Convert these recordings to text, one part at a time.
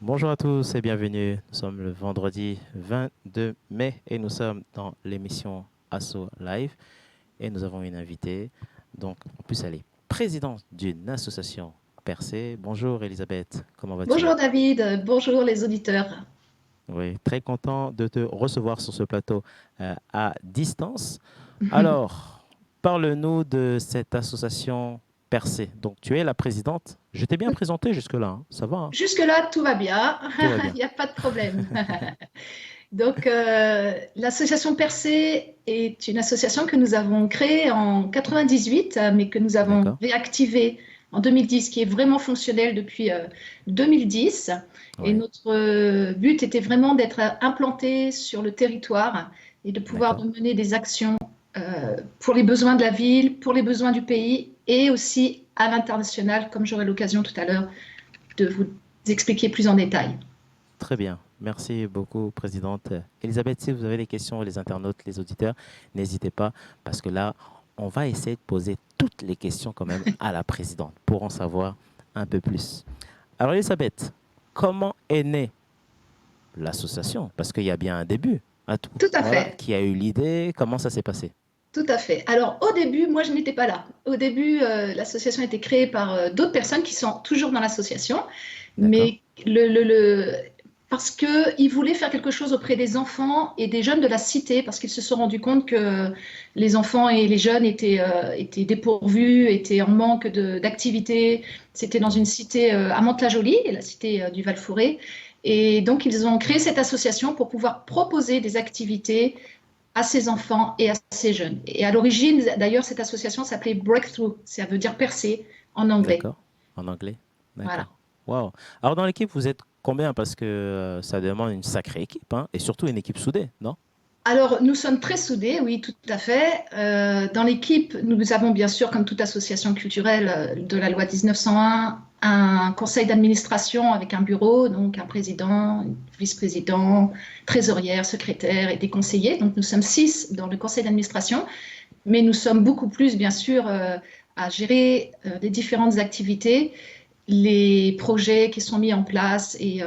Bonjour à tous et bienvenue. Nous sommes le vendredi 22 mai et nous sommes dans l'émission Asso Live et nous avons une invitée. Donc, en plus, elle est présidente d'une association percée. Bonjour Elisabeth, comment vas-tu? Bonjour David, bonjour les auditeurs. Oui, très content de te recevoir sur ce plateau à distance. Alors, parle-nous de cette association percée. Donc, tu es la présidente. Je t'ai bien présenté jusque-là, hein. Ça va, hein? Jusque-là, tout va bien, Tout va il bien. n'y a pas de problème. Donc, l'association Percé est une association que nous avons créée en 98, mais que nous avons D'accord. réactivée en 2010, qui est vraiment fonctionnelle depuis 2010. Et Oui, notre but était vraiment d'être implanté sur le territoire et de pouvoir d'accord. mener des actions pour les besoins de la ville, pour les besoins du pays et aussi à l'international, comme j'aurai l'occasion tout à l'heure de vous expliquer plus en détail. Très bien. Merci beaucoup, Présidente. Elisabeth, si vous avez des questions, les internautes, les auditeurs, n'hésitez pas, parce que là, on va essayer de poser toutes les questions quand même à la Présidente pour en savoir un peu plus. Alors, Elisabeth, comment est née l'association? Parce qu'il y a bien un début à tout. Tout à Voilà. fait. Qui a eu l'idée? Comment ça s'est passé? Tout à fait. Alors, au début, moi, je n'étais pas là. Au début, l'association a été créée par d'autres personnes qui sont toujours dans l'association, D'accord. mais parce qu'ils voulaient faire quelque chose auprès des enfants et des jeunes de la cité, parce qu'ils se sont rendus compte que les enfants et les jeunes étaient dépourvus, étaient en manque d'activités. C'était dans une Mhm. cité à Mantes-la-Jolie, la cité du Val-Fouré. Et donc, ils ont créé cette association pour pouvoir proposer des activités à ces enfants et à ces jeunes. Et à l'origine, d'ailleurs, cette association s'appelait Breakthrough, ça veut dire percer en anglais. D'accord. En anglais? Voilà. D'accord. Wow. Alors, dans l'équipe, vous êtes combien? Parce que ça demande une sacrée équipe, hein, et surtout une équipe soudée, non? Alors, nous sommes très soudés, oui, tout à fait. Dans l'équipe, nous avons bien sûr, comme toute association culturelle de la loi 1901, un conseil d'administration avec un bureau, donc un président, un vice-président, trésorière, secrétaire et des conseillers. Donc, nous sommes 6 dans le conseil d'administration, mais nous sommes beaucoup plus, bien sûr, à gérer les différentes activités, les projets qui sont mis en place et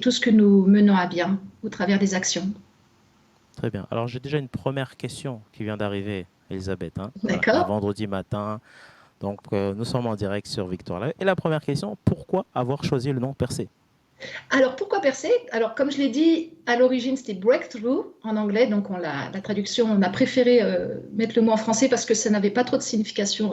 tout ce que nous menons à bien au travers des actions. Très bien. Alors, j'ai déjà une première question qui vient d'arriver, Elisabeth, hein. Voilà, un D'accord? vendredi matin. Donc, nous sommes en direct sur Victoire Live. Et la première question, pourquoi avoir choisi le nom Percé? Alors, pourquoi percer? Alors, comme je l'ai dit, à l'origine, c'était breakthrough en anglais. Donc, la traduction, on a préféré mettre le mot en français parce que ça n'avait pas trop de signification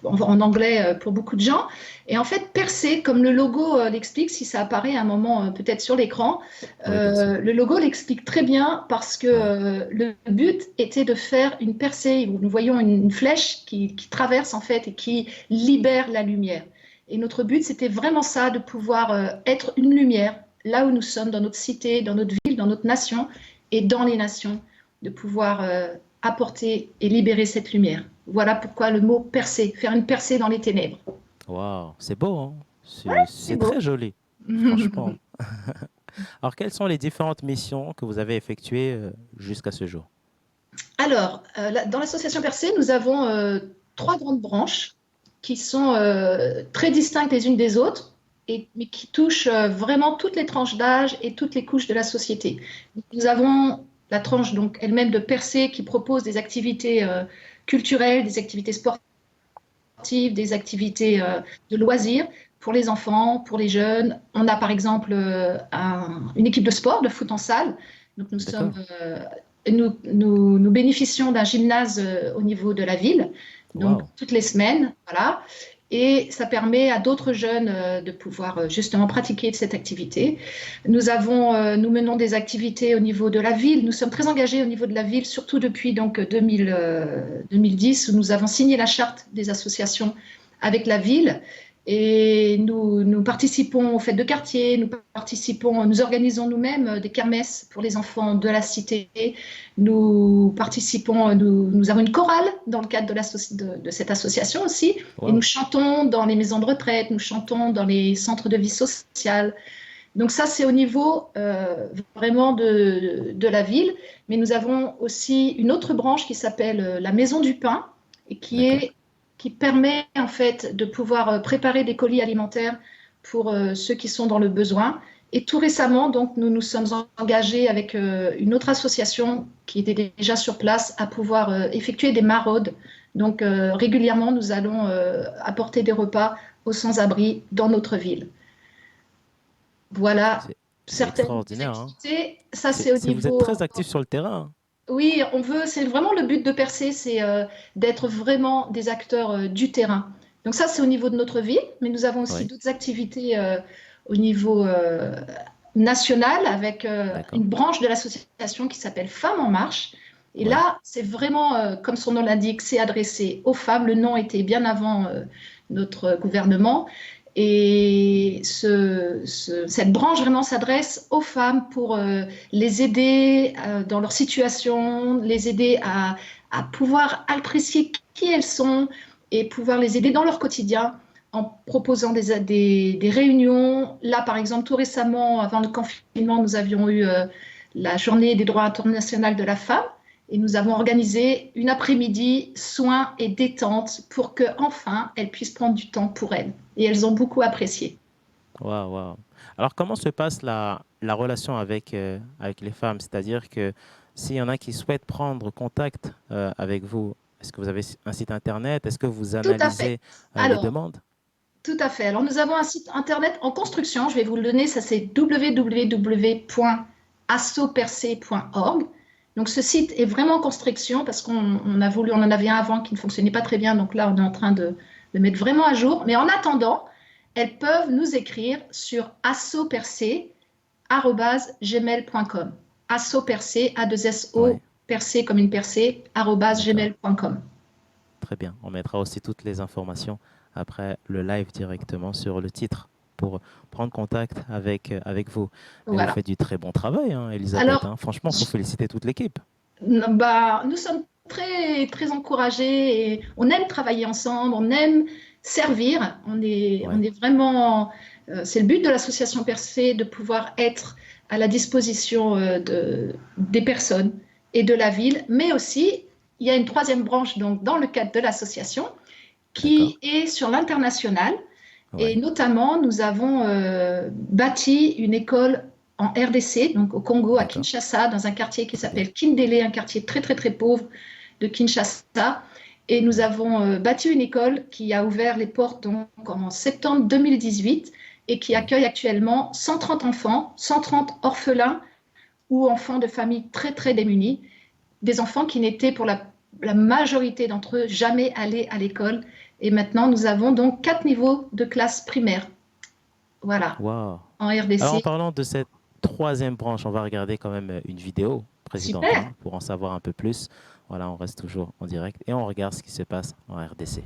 en anglais pour beaucoup de gens. Et en fait, percer, comme le logo l'explique, si ça apparaît à un moment peut-être sur l'écran, Oui, bien sûr. le logo l'explique très bien parce que Oui, le but était de faire une percée où nous voyons une flèche qui traverse en fait et qui libère la lumière. Et notre but, c'était vraiment ça, de pouvoir être une lumière là où nous sommes, dans notre cité, dans notre ville, dans notre nation et dans les nations, de pouvoir apporter et libérer cette lumière. Voilà pourquoi le mot percer, faire une percée dans les ténèbres. waouh, c'est beau, hein? Ouais, c'est C'est très beau. joli, franchement. Alors, quelles sont les différentes missions que vous avez effectuées jusqu'à ce jour? Alors, dans l'association Percée, nous avons trois grandes branches qui sont très distinctes les unes des autres, mais qui touchent vraiment toutes les tranches d'âge et toutes les couches de la société. Nous avons la tranche donc elle-même de Percée qui propose des activités culturelles, des activités sportives, des activités de loisirs pour les enfants, pour les jeunes. On a par exemple une équipe de sport, de foot en salle. Donc D'accord. nous bénéficions d'un gymnase au niveau de la ville, donc Waouh. toutes les semaines, voilà. Et ça permet à d'autres jeunes de pouvoir justement pratiquer cette activité. Nous menons des activités au niveau de la ville. Nous sommes très engagés au niveau de la ville, surtout depuis donc 2010, où nous avons signé la charte des associations avec la ville. Et nous participons aux fêtes de quartier, nous organisons nous-mêmes des kermesses pour les enfants de la cité. Nous avons une chorale dans le cadre de cette association aussi. Et nous Waouh. chantons dans les maisons de retraite, nous chantons dans les centres de vie sociale. Donc ça, c'est au niveau vraiment de la ville. Mais nous avons aussi une autre branche qui s'appelle la Maison du Pain et D'accord. qui permet en fait de pouvoir préparer des colis alimentaires pour ceux qui sont dans le besoin. Et tout récemment, donc, nous nous sommes engagés avec une autre association qui était déjà sur place à pouvoir effectuer des maraudes. Donc, régulièrement, nous allons apporter des repas aux sans-abri dans notre ville. Voilà C'est certaines extraordinaire, hein. activités. Ça, c'est au Vous êtes niveau. très actif sur le terrain. Oui, on veut, c'est vraiment le but de Percé, c'est d'être vraiment des acteurs du terrain. Donc ça, c'est au niveau de notre ville, mais nous avons aussi Oui, d'autres activités au niveau national avec d'accord. une branche de l'association qui s'appelle Femmes en Marche. Et Oui, là, c'est vraiment, comme son nom l'indique, c'est adressé aux femmes. Le nom était bien avant notre gouvernement. Et cette branche vraiment s'adresse aux femmes pour les aider dans leur situation, les aider à pouvoir apprécier qui elles sont et pouvoir les aider dans leur quotidien en proposant des réunions. Là, par exemple, tout récemment, avant le confinement, nous avions eu la journée des droits internationaux de la femme et nous avons organisé une après-midi soins et détente pour que enfin elles puissent prendre du temps pour elles. Et elles ont beaucoup apprécié. waouh, waouh. Alors, comment se passe la relation avec les femmes? C'est-à-dire que s'il y en a qui souhaitent prendre contact avec vous, est-ce que vous avez un site internet? Est-ce que vous Tout à fait. analysez les Alors, demandes? tout à fait. Alors, nous avons un site internet en construction. Je vais vous le donner. Ça, c'est www.assopercé.org. Donc, ce site est vraiment en construction parce on en avait un avant qui ne fonctionnait pas très bien. Donc là, on est en train de le mettre vraiment à jour. Mais en attendant, elles peuvent nous écrire sur assopercé@gmail.com. Assopercé, A2SO, Oui, percé comme une percée, d'accord. gmail.com. Très bien. On mettra aussi toutes les informations après le live directement sur le titre pour prendre contact avec vous. Mais vous Voilà. faites du très bon travail, hein, Elisabeth, Alors, hein. Franchement, il faut féliciter toute l'équipe. bah, nous sommes très, très encouragés et on aime travailler ensemble, on aime servir. On Ouais, est vraiment, c'est le but de l'association Percé de pouvoir être à la disposition des personnes et de la ville, mais aussi il y a une troisième branche donc dans le cadre de l'association d'accord. qui est sur l'international. Et Ouais, notamment, nous avons bâti une école en RDC, donc au Congo, à d'accord. Kinshasa, dans un quartier qui Très bien. s'appelle Kindélé, un quartier très très très pauvre de Kinshasa. Et nous Ouais, avons bâti une école qui a ouvert les portes donc, en septembre 2018 et qui ouais. accueille actuellement 130 enfants, 130 orphelins ou enfants de familles très très démunies, des enfants qui n'étaient pour la majorité d'entre eux jamais allés à l'école. Et maintenant, nous avons donc 4 niveaux de classe primaire. Voilà, Waouh. en Alors, en RDC. parlant de cette troisième branche, on va regarder quand même une vidéo, présidente, Super. hein, pour en savoir un peu plus. Voilà, on reste toujours en direct et on regarde ce qui se passe en RDC.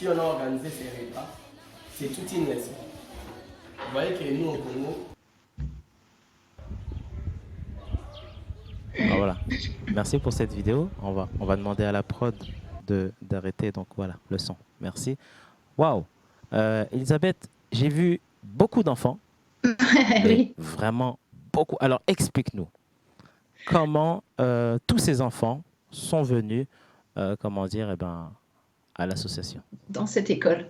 si on a organisé ces repas, c'est toute une leçon. Vous voyez que nous, au Congo... Ah, voilà. Merci pour cette vidéo. On va demander à la prod d'arrêter. Donc voilà, le son. Merci. Waouh. Elisabeth, j'ai vu beaucoup d'enfants, mais Oui. vraiment beaucoup. Alors explique-nous comment tous ces enfants sont venus, comment dire, eh ben, à l'association. Dans cette école.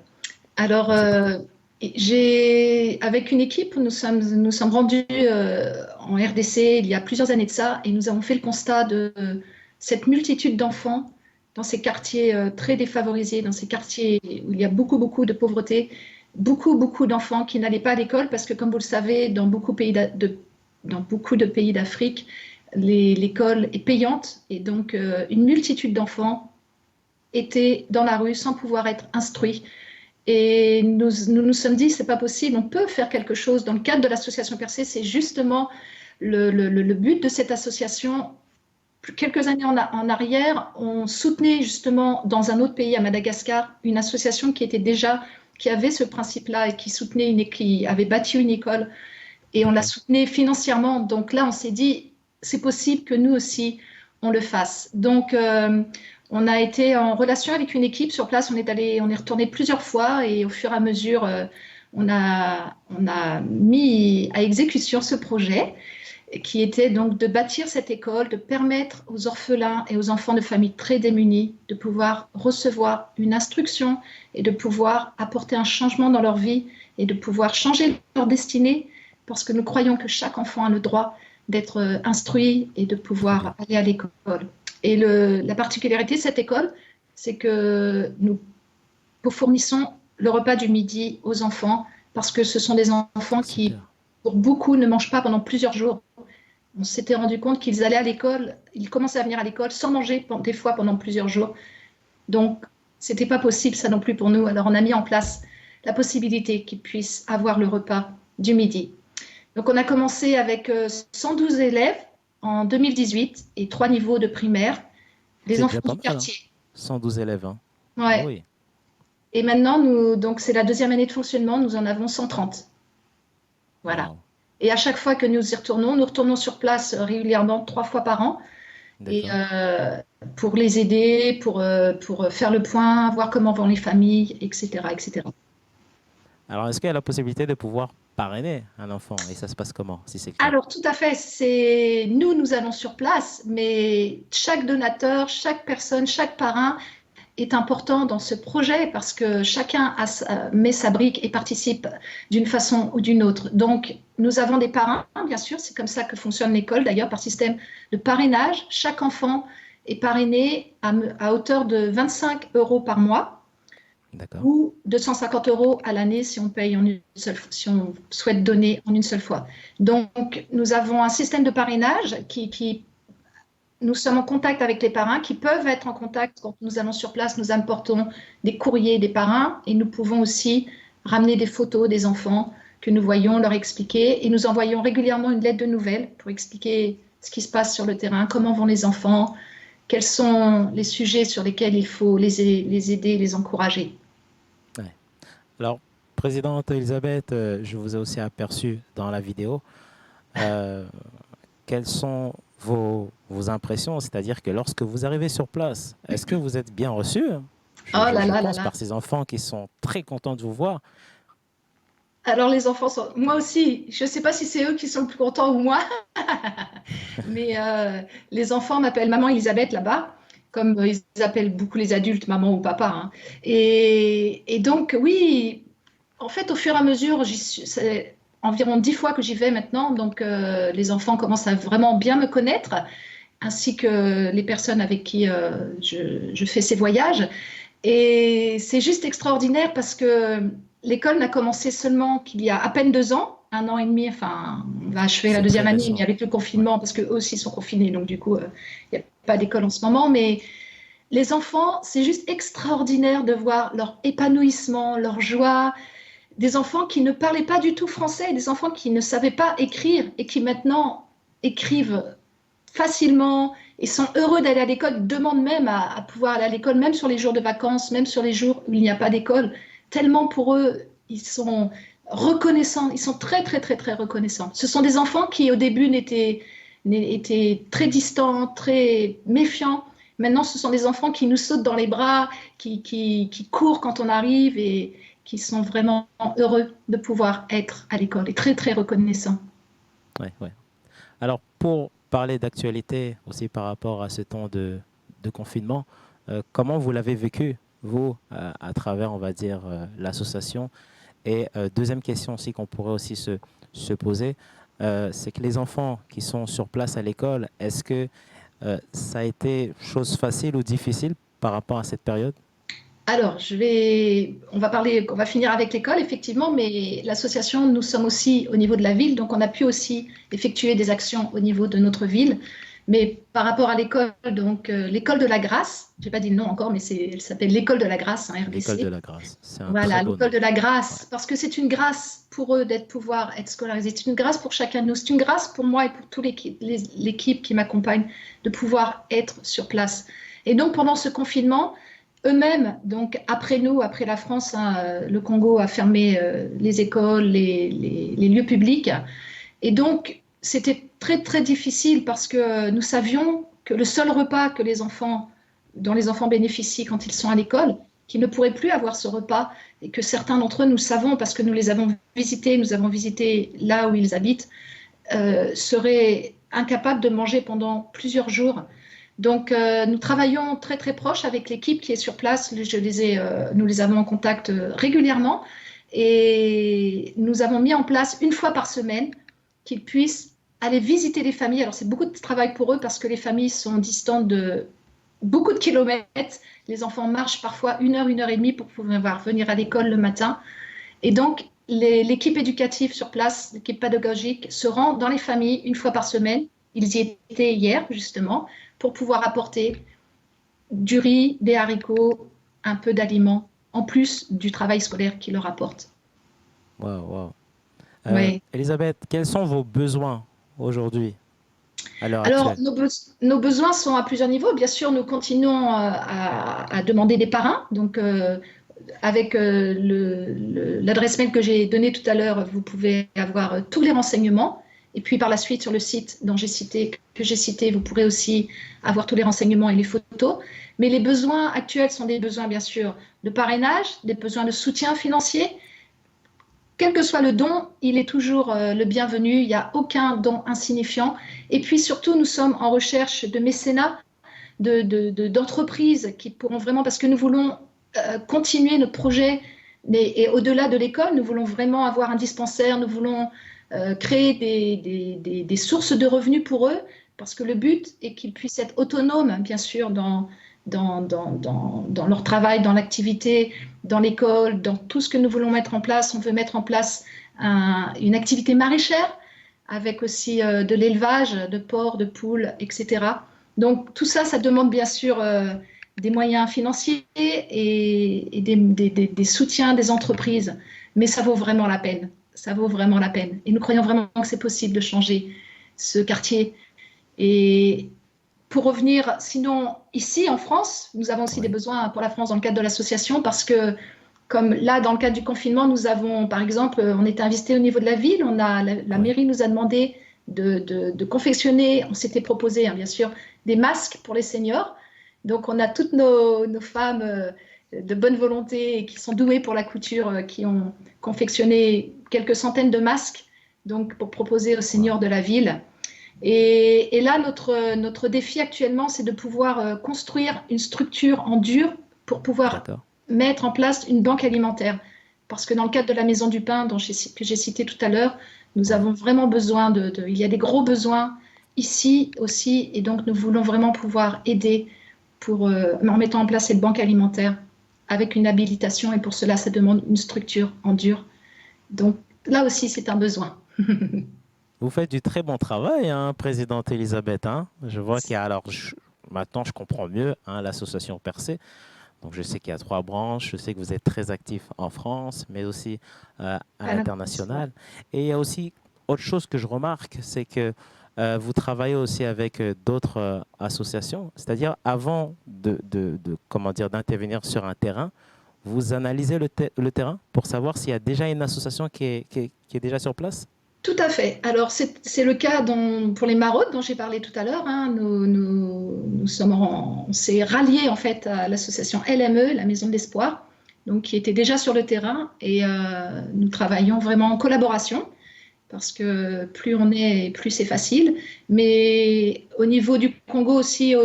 Alors, Dans cette école. avec une équipe, nous sommes rendus en RDC il y a plusieurs années de ça et nous avons fait le constat de cette multitude d'enfants dans ces quartiers très défavorisés, dans ces quartiers où il y a beaucoup, beaucoup de pauvreté, beaucoup, beaucoup d'enfants qui n'allaient pas à l'école parce que, comme vous le savez, dans beaucoup de pays d'Afrique, l'école est payante et donc une multitude d'enfants étaient dans la rue sans pouvoir être instruits. Et nous sommes dit, c'est pas possible, on peut faire quelque chose. Dans le cadre de l'association Percée, c'est justement le but de cette association. Quelques années en arrière, on soutenait justement dans un autre pays, à Madagascar, une association qui avait ce principe-là et qui avait bâti une école. Et on la D'accord. soutenait financièrement. Donc là, on s'est dit, c'est possible que nous aussi, on le fasse. Donc, on a été en relation avec une équipe sur place. On est retourné plusieurs fois et au fur et à mesure, on a mis à exécution ce projet qui était donc de bâtir cette école, de permettre aux orphelins et aux enfants de familles très démunies de pouvoir recevoir une instruction et de pouvoir apporter un changement dans leur vie et de pouvoir changer leur destinée parce que nous croyons que chaque enfant a le droit d'être instruit et de Très pouvoir bien. aller à l'école. Et la particularité de cette école, c'est que nous fournissons le repas du midi aux enfants parce que ce sont des enfants qui, Super. pour beaucoup, ne mangent pas pendant plusieurs jours. On s'était rendu compte qu'ils allaient à l'école, ils commençaient à venir à l'école sans manger des fois pendant plusieurs jours. Donc, c'était pas possible ça non plus pour nous. Alors, on a mis en place la possibilité qu'ils puissent avoir le repas du midi. Donc, on a commencé avec 112 élèves en 2018 et 3 niveaux de primaire, les C'est déjà enfants pas du mal, hein? quartier. 112 élèves, hein? Ah Ouais. oui. Et maintenant, donc c'est la deuxième année de fonctionnement, nous en avons 130. Voilà. Waouh. Et à chaque fois que nous y retournons, nous retournons sur place régulièrement, 3 fois par an, et D'accord. pour les aider, pour faire le point, voir comment vont les familles, etc., etc. Alors, est-ce qu'il y a la possibilité de pouvoir parrainer un enfant? Et ça se passe comment, si c'est le cas? Alors, tout à fait, nous allons sur place, mais chaque donateur, chaque personne, chaque parrain est important dans ce projet parce que chacun met sa brique et participe d'une façon ou d'une autre. Donc, nous avons des parrains, bien sûr, c'est comme ça que fonctionne l'école d'ailleurs, par système de parrainage. Chaque enfant est parrainé à hauteur de 25 euros par mois D'accord. ou 250 euros à l'année si on paye si on souhaite donner en une seule fois. Donc, nous avons un système de parrainage nous sommes en contact avec les parrains qui peuvent être en contact quand nous allons sur place. Nous apportons des courriers des parrains et nous pouvons aussi ramener des photos des enfants que nous voyons, leur expliquer. Et nous envoyons régulièrement une lettre de nouvelles pour expliquer ce qui se passe sur le terrain, comment vont les enfants, quels sont les sujets sur lesquels il faut les aider, les encourager. Ouais. Alors, Présidente Elisabeth, je vous ai aussi aperçu dans la vidéo. Euh, Quelles sont vos impressions? C'est-à-dire que lorsque vous arrivez sur place, est-ce que vous êtes bien reçu? Oh là Je là là pense là. par ces enfants qui sont très contents de vous voir. Alors les enfants sont... Moi aussi, je ne sais pas si c'est eux qui sont le plus contents ou moi, mais les enfants m'appellent maman Elisabeth là-bas, comme ils appellent beaucoup les adultes maman ou papa, hein. Et donc oui, en fait au fur et à mesure, c'est environ 10 fois que j'y vais maintenant, donc les enfants commencent à vraiment bien me connaître, ainsi que les personnes avec qui je fais ces voyages. Et c'est juste extraordinaire parce que l'école n'a commencé seulement qu'il y a à peine 2 ans, 1 an et demi, enfin, on va achever la C'est très deuxième année, mais récent. avec le Ouais. confinement, parce qu'eux aussi sont confinés, donc du coup, il n'y a pas d'école en ce moment. Mais les enfants, c'est juste extraordinaire de voir leur épanouissement, leur joie. Des enfants qui ne parlaient pas du tout français, des enfants qui ne savaient pas écrire et qui maintenant écrivent facilement, ils sont heureux d'aller à l'école, ils demandent même à pouvoir aller à l'école, même sur les jours de vacances, même sur les jours où il n'y a pas d'école. Tellement pour eux, ils sont reconnaissants, ils sont très, très, très, très reconnaissants. Ce sont des enfants qui, au début, étaient très distants, très méfiants. Maintenant, ce sont des enfants qui nous sautent dans les bras, qui courent quand on arrive et qui sont vraiment heureux de pouvoir être à l'école et très, très reconnaissants. Ouais, ouais. Alors, pour parler d'actualité aussi par rapport à ce temps de confinement, comment vous l'avez vécu, vous, à travers, on va dire, l'association? Et deuxième question aussi qu'on pourrait aussi se poser, c'est que les enfants qui sont sur place à l'école, est-ce que ça a été chose facile ou difficile par rapport à cette période? Alors, on va finir avec l'école, effectivement, mais l'association, nous sommes aussi au niveau de la ville, donc on a pu aussi effectuer des actions au niveau de notre ville. Mais par rapport à l'école, donc l'école de la Grâce, j'ai pas dit le nom encore, mais elle s'appelle l'école de la Grâce, hein, L'école de RDC. la grâce, c'est un très Voilà, beau l'école nom. de la Ouais, grâce, parce que c'est une grâce pour eux d'être pouvoir être scolarisés. C'est une grâce pour chacun de nous. C'est une grâce pour moi et pour toute l'équipe qui m'accompagne de pouvoir être sur place. Et donc pendant ce confinement, eux-mêmes, donc après nous, après la France, hein, le Congo a fermé les écoles, les lieux publics. Et donc c'était très très difficile parce que nous savions que le seul repas que dont les enfants bénéficient quand ils sont à l'école, qu'ils ne pourraient plus avoir ce repas et que certains d'entre eux, nous savons parce que nous les avons visités, nous avons visité là où ils habitent, seraient incapables de manger pendant plusieurs jours. Donc, nous travaillons très très proche avec l'équipe qui est sur place. Nous les avons en contact régulièrement et nous avons mis en place une fois par semaine qu'ils puissent aller visiter les familles. Alors, c'est beaucoup de travail pour eux parce que les familles sont distantes de beaucoup de kilomètres. Les enfants marchent parfois une heure et demie pour pouvoir venir à l'école le matin. Et donc, l'équipe éducative sur place, l'équipe pédagogique, se rend dans les familles une fois par semaine. Ils y étaient hier, justement, pour pouvoir apporter du riz, des haricots, un peu d'aliments, en plus du travail scolaire qu'ils leur apportent. waouh, waouh. Ouais. Elisabeth, quels sont vos besoins aujourd'hui, à l'heure Alors, actuelle? nos besoins sont à plusieurs niveaux. Bien sûr, nous continuons à demander des parrains. Donc, avec l'adresse mail que j'ai donnée tout à l'heure, vous pouvez avoir tous les renseignements. Et puis par la suite, sur le site que j'ai cité, vous pourrez aussi avoir tous les renseignements et les photos. Mais les besoins actuels sont des besoins, bien sûr, de parrainage, des besoins de soutien financier. Quel que soit le don, il est toujours le bienvenu. Il n'y a aucun don insignifiant. Et puis surtout, nous sommes en recherche de mécénat, d'entreprises qui pourront vraiment, parce que nous voulons continuer notre projet, et au-delà de l'école, nous voulons vraiment avoir un dispensaire, nous voulons créer des sources de revenus pour eux, parce que le but est qu'ils puissent être autonomes, bien sûr, dans leur travail, dans l'activité, dans l'école, dans tout ce que nous voulons mettre en place. On veut mettre en place une activité maraîchère, avec aussi de l'élevage, de porcs, de poules, etc. Donc tout ça, ça demande bien sûr des moyens financiers et des soutiens des entreprises, mais ça vaut vraiment la peine. Ça vaut vraiment la peine. Et nous croyons vraiment que c'est possible de changer ce quartier. Et pour revenir, sinon, ici en France, nous avons aussi des Oui, besoins pour la France dans le cadre de l'association parce que, comme là, dans le cadre du confinement, nous avons, par exemple, on était invité au niveau de la ville, la oui. mairie nous a demandé de confectionner, on s'était proposé, hein, bien sûr, des masques pour les seniors. Donc, on a toutes nos femmes de bonne volonté et qui sont douées pour la couture, qui ont confectionné quelques centaines de masques donc, pour proposer aux Wow. seniors de la ville. Et là, notre défi actuellement, c'est de pouvoir construire une structure en dur pour pouvoir D'accord. mettre en place une banque alimentaire. Parce que dans le cadre de la Maison du Pain que j'ai cité tout à l'heure, nous Oui. avons vraiment besoin il y a des gros besoins ici aussi, et donc nous voulons vraiment pouvoir aider en mettant en place cette banque alimentaire avec une habilitation, et pour cela, ça demande une structure en dur. Donc là aussi, c'est un besoin. Vous faites du très bon travail, hein, Présidente Elisabeth, hein. Je vois qu'il y a, alors, maintenant je comprends mieux, hein, l'association Percé. Donc je sais qu'il y a trois branches, je sais que vous êtes très actif en France, mais aussi à À l'international. l'international. Et il y a aussi autre chose que je remarque, c'est que vous travaillez aussi avec d'autres associations, c'est-à-dire avant comment dire, d'intervenir sur un terrain, vous analysez le terrain pour savoir s'il y a déjà une association qui est déjà sur place? Tout à fait. Alors, c'est le cas pour les maraudes dont j'ai parlé tout à l'heure, hein. On s'est ralliés en fait à l'association LME, la Maison de l'Espoir, donc qui était déjà sur le terrain et nous travaillons vraiment en collaboration parce que plus on est, plus c'est facile. Mais au niveau du Congo aussi,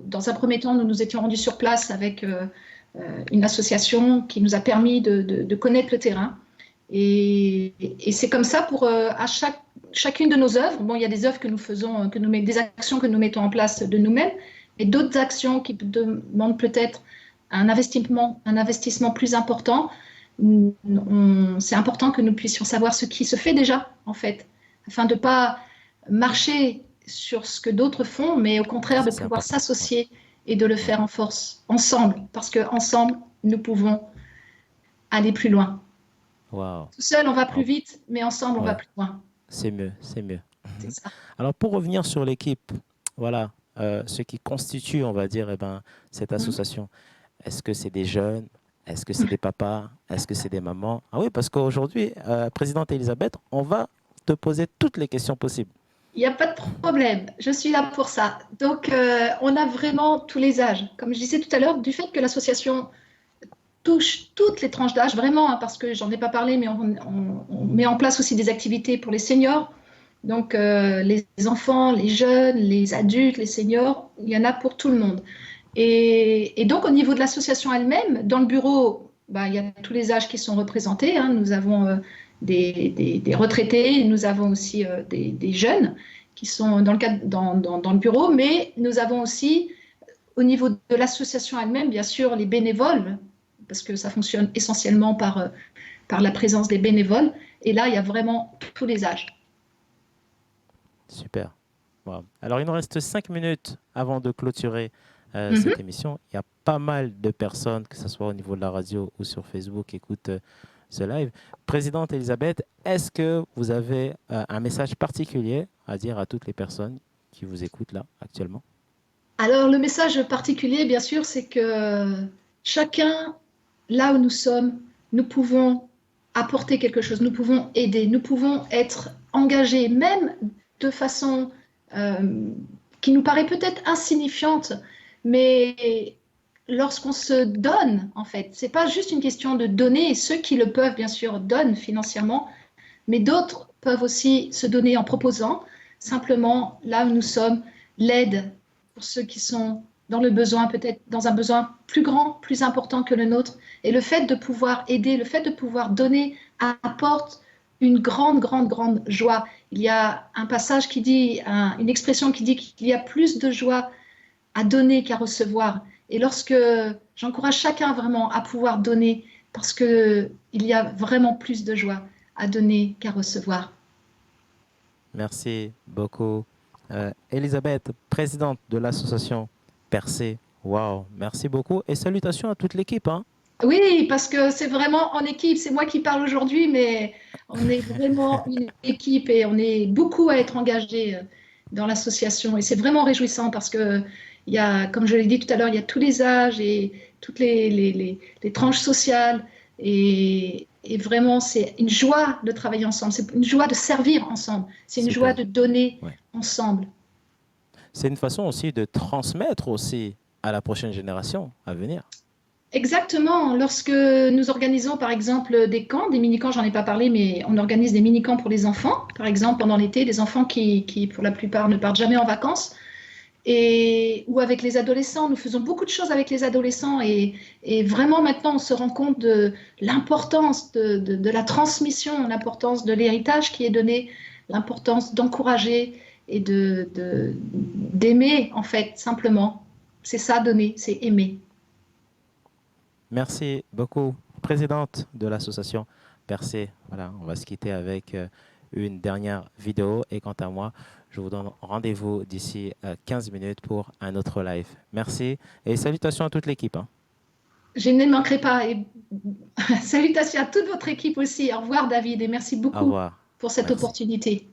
dans un premier temps, nous nous étions rendus sur place avec une association qui nous a permis de connaître le terrain. Et c'est comme ça pour chacune de nos œuvres. Bon, il y a des œuvres que nous faisons, des actions que nous mettons en place de nous-mêmes, et d'autres actions qui demandent peut-être un investissement plus important. C'est important que nous puissions savoir ce qui se fait déjà, en fait, afin de ne pas marcher sur ce que d'autres font, mais au contraire de pouvoir s'associer et de le faire en force, ensemble, parce qu'ensemble, nous pouvons aller plus loin. Wow. Tout seul, on va plus vite, mais ensemble, on va plus loin. C'est mieux, c'est mieux. C'est ça. Alors, pour revenir sur l'équipe, voilà, ce qui constitue, on va dire, cette association, est-ce que c'est des jeunes? Est-ce que c'est des papas? Est-ce que c'est des mamans? Ah oui, parce qu'aujourd'hui, Présidente Elisabeth, on va te poser toutes les questions possibles. Il n'y a pas de problème, je suis là pour ça. Donc, on a vraiment tous les âges. Comme je disais tout à l'heure, du fait que l'association touche toutes les tranches d'âge, vraiment, hein, parce que j'en ai pas parlé, mais on met en place aussi des activités pour les seniors. Donc, les enfants, les jeunes, les adultes, les seniors, il y en a pour tout le monde. Et donc, au niveau de l'association elle-même, dans le bureau, bah, il y a tous les âges qui sont représentés, hein. Nous avons des retraités, nous avons aussi des jeunes qui sont dans le bureau, mais nous avons aussi, au niveau de l'association elle-même, bien sûr, les bénévoles, parce que ça fonctionne essentiellement par la présence des bénévoles. Et là, il y a vraiment tous les âges. Super. Wow. Alors, il nous reste 5 minutes avant de clôturer cette émission. Il y a pas mal de personnes, que ce soit au niveau de la radio ou sur Facebook, qui écoutent ce live. Présidente Elisabeth, est-ce que vous avez un message particulier à dire à toutes les personnes qui vous écoutent là, actuellement? Alors, le message particulier, bien sûr, c'est que chacun, là où nous sommes, nous pouvons apporter quelque chose, nous pouvons aider, nous pouvons être engagés, même de façon qui nous paraît peut-être insignifiante, mais lorsqu'on se donne, en fait, c'est pas juste une question de donner, ceux qui le peuvent, bien sûr, donnent financièrement, mais d'autres peuvent aussi se donner en proposant, simplement, là où nous sommes, l'aide pour ceux qui sont dans le besoin, peut-être dans un besoin plus grand, plus important que le nôtre. Et le fait de pouvoir aider, le fait de pouvoir donner apporte une grande, grande, grande joie. Il y a un passage qui dit, une expression qui dit qu'il y a plus de joie à donner qu'à recevoir. Et lorsque j'encourage chacun vraiment à pouvoir donner, parce qu'il y a vraiment plus de joie à donner qu'à recevoir. Merci beaucoup. Elisabeth, présidente de l'association Percé. Wow, merci beaucoup et salutations à toute l'équipe. Hein. Oui, parce que c'est vraiment en équipe. C'est moi qui parle aujourd'hui, mais on est vraiment une équipe et on est beaucoup à être engagés dans l'association. Et c'est vraiment réjouissant parce que, il y a, comme je l'ai dit tout à l'heure, il y a tous les âges et toutes les tranches sociales. Et vraiment, c'est une joie de travailler ensemble. C'est une joie de servir ensemble. C'est une joie de donner ensemble. C'est une façon aussi de transmettre aussi à la prochaine génération à venir. Exactement. Lorsque nous organisons, par exemple, des camps, des mini-camps, j'en ai pas parlé, mais on organise des mini-camps pour les enfants. Par exemple, pendant l'été, des enfants qui, pour la plupart, ne partent jamais en vacances. Ou avec les adolescents. Nous faisons beaucoup de choses avec les adolescents. Et vraiment, maintenant, on se rend compte de l'importance de la transmission, l'importance de l'héritage qui est donné, l'importance d'encourager et d'aimer, en fait, simplement. C'est ça, donner, c'est aimer. Merci beaucoup, présidente de l'association Percé. Voilà, on va se quitter avec une dernière vidéo. Et quant à moi, je vous donne rendez-vous d'ici 15 minutes pour un autre live. Merci et salutations à toute l'équipe. Hein. Je ne manquerai pas. Et salutations à toute votre équipe aussi. Au revoir, David, et merci beaucoup pour cette opportunité.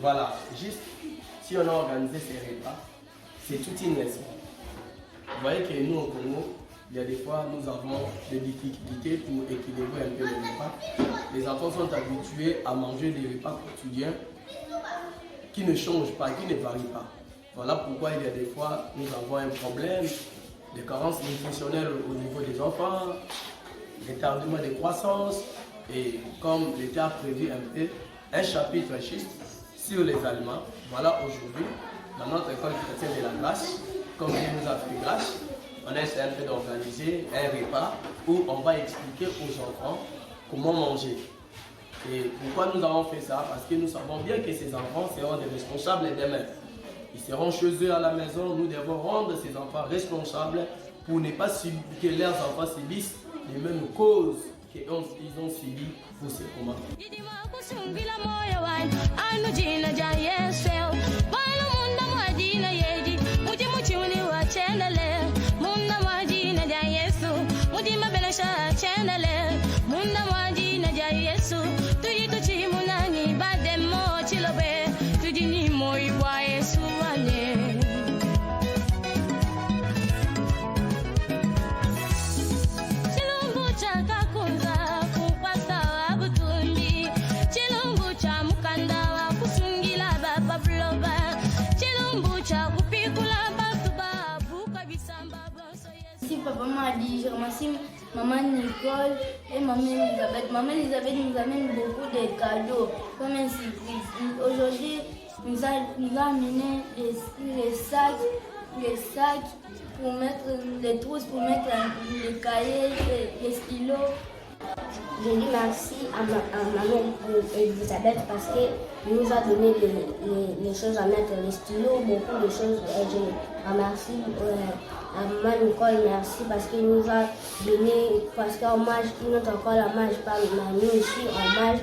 Voilà, juste si on a organisé ces repas, c'est toute une leçon. Vous voyez que nous au Congo, il y a des fois, nous avons des difficultés pour équilibrer un peu les repas. Les enfants sont habitués à manger des repas quotidiens qui ne changent pas, qui ne varient pas. Voilà pourquoi il y a des fois, nous avons un problème de carence nutritionnelle au niveau des enfants, retardement de croissance, et comme l'État a prévu un peu un chapitre juste sur les aliments. Voilà, aujourd'hui, dans notre école chrétienne de la grâce, comme Dieu nous a fait grâce, on essaie un peu d'organiser un repas où on va expliquer aux enfants comment manger. Et pourquoi nous avons fait ça? Parce que nous savons bien que ces enfants seront des responsables demain. Ils seront chez eux à la maison, nous devons rendre ces enfants responsables pour ne pas que leurs enfants subissent les mêmes causes qu'ils ont subies pour ces commandements. Papa m'a dit, je remercie maman Nicole et maman Elisabeth. Maman Elisabeth nous amène beaucoup de cadeaux comme une surprise. Aujourd'hui, nous a amené les sacs pour mettre les trousses, pour mettre les cahiers, les stylos. Je dis merci à maman Elisabeth parce qu'elle nous a donné les choses à mettre, les stylos, beaucoup de choses. Et je remercie à maman Nicole, merci parce qu'elle nous a donné, parce qu'en mage, il nous encore la mage, pas nous aussi en mage.